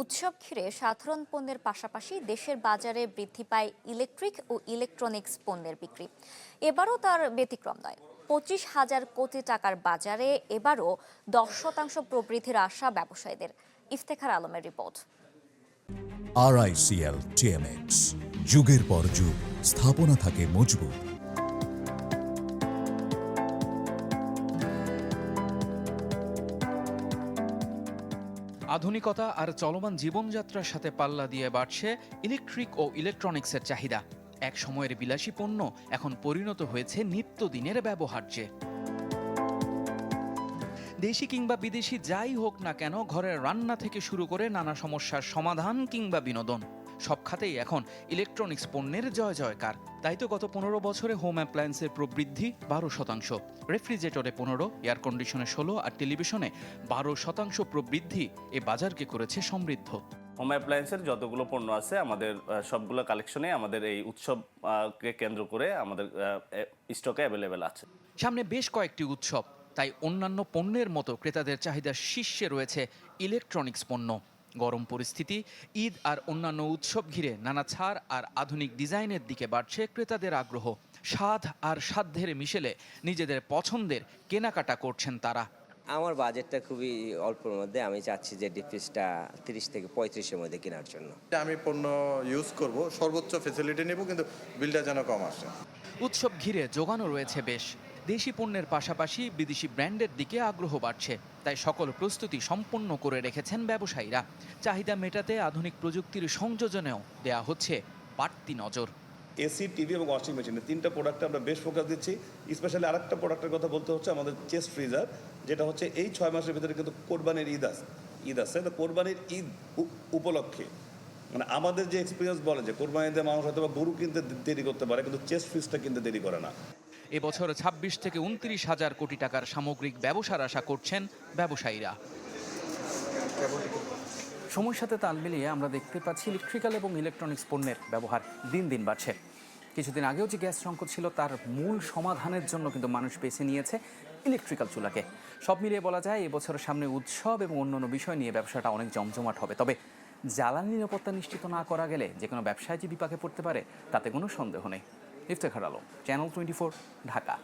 উৎসব ঘিরে সাধারণ পণ্যের পাশাপাশি দেশের বাজারে বৃদ্ধি পায় ইলেকট্রিক ও ইলেকট্রনিক্স পণ্যের বিক্রি। এবারও তার ব্যতিক্রম নয়। 25,000 কোটি টাকার বাজারে এবারও 10% প্রবৃদ্ধির আশা ব্যবসায়ীদের। ইফতেখার আলমের রিপোর্ট। RICL TMX, যুগের পর যুগ স্থাপনা থাকে মজবুত। আধুনিকতা আর চলমান জীবনযাত্রার সাথে পাল্লা দিয়ে বাড়ছে ইলেকট্রিক ও ইলেকট্রনিক্সের চাহিদা। এক সময়ের বিলাসী পণ্য এখন পরিণত হয়েছে নিত্যদিনের ব্যবহার্যে। দেশি কিংবা বিদেশি যাই হোক না কেন, ঘরের রান্না থেকে শুরু করে নানা সমস্যার সমাধান কিংবা বিনোদন, সব খাতেই এখন ইলেকট্রনিক্স পণ্যের জয় জয়কার। তাই তো গত 15 বছরে হোম অ্যাপ্লায়েন্সের প্রবৃদ্ধি 12%, রেফ্রিজারেটরে 15, এয়ার কন্ডিশনে 16 আর টেলিভিশনে 12% প্রবৃদ্ধি এ বাজারকে করেছে সমৃদ্ধ। হোম অ্যাপ্লায়েন্সের যতগুলো পণ্য আছে আমাদের সবগুলো কালেকশনে আমাদের এই উৎসবকে কেন্দ্র করে আমাদের স্টকে অ্যাভেলেবেল আছে। সামনে বেশ কয়েকটি উৎসব, তাই অন্যান্য পণ্যের মতো ক্রেতাদের চাহিদার শীর্ষে রয়েছে ইলেকট্রনিক্স পণ্য। গরম পরিস্থিতি, ঈদ আর অন্যান্য উৎসব ঘিরে নানা ছাড় আর আধুনিক ডিজাইনের দিকে বাড়ছে ক্রেতাদের আগ্রহ। স্বাদ আর সাধ্যের মিশেলে নিজেদের পছন্দের কেনাকাটা করছেন তারা। আমার বাজেটটা খুবই অল্পর মধ্যে, আমি চাচ্ছি যে ডিপ ফ্রিজটা 30 থেকে 35-এর মধ্যে কেনার জন্য। আমি পণ্য ইউজ করব, সর্বোচ্চ ফ্যাসিলিটি নেব, কিন্তু বিলটা যেন কম আসে। উৎসব ঘিরে যোগানো রয়েছে বেশ। দেশি পণ্যের পাশাপাশি বিদেশি ব্র্যান্ডের দিকে আগ্রহ বাড়ছে, তাই সকল প্রস্তুতি সম্পন্ন করে রেখেছেন ব্যবসায়ীরা। চাহিদা মেটাতে আধুনিক প্রযুক্তির সংযোজনেও দেয়া হচ্ছে বাড়তি নজর। এসি, টিভি এবং ওয়াশিং মেশিন, তিনটা প্রোডাক্টে আমরা বেশ ফোকাস দিচ্ছি। স্পেশালি আরেকটা প্রোডাক্টের কথা বলতে হচ্ছে আমাদের চেস্ট ফ্রিজার, যেটা হচ্ছে এই 6 মাসের ভিতরে কিন্তু কোরবানির ঈদ আছে। তো কোরবানির ঈদ উপলক্ষে মানে আমাদের যে এক্সপিরিয়েন্স বলে যে কোরবানিতে মানুষ হয়তো বা গরু কিনতে দেরি করতে পারে, কিন্তু চেস্ট ফ্রিজটা কিনতে দেরি করে না। এবছর 26 থেকে 29,000 কোটি টাকার সামগ্রিক ব্যবসার আশা করছেন ব্যবসায়ীরা। সময়ের সাথে তাল মিলিয়ে আমরা দেখতে পাচ্ছি ইলেকট্রিক্যাল এবং ইলেকট্রনিক্স পণ্যের ব্যবহার দিন দিন বাড়ছে। কিছুদিন আগেও যে গ্যাস সংকট ছিল, তার মূল সমাধানের জন্য কিন্তু মানুষ বেছে নিয়েছে ইলেকট্রিক্যাল চুলাকে। সব মিলিয়ে বলা যায় এবছরের সামনে উৎসব এবং অন্যান্য বিষয় নিয়ে ব্যবসাটা অনেক জমজমাট হবে। তবে জ্বালানি নিরাপত্তা নিশ্চিত না করা গেলে যে কোনো ব্যবসায় যে বিপাকে পড়তে পারে তাতে কোনো সন্দেহ নেই। ইফতেখার আলম, চ্যানেল 24, ঢাকা।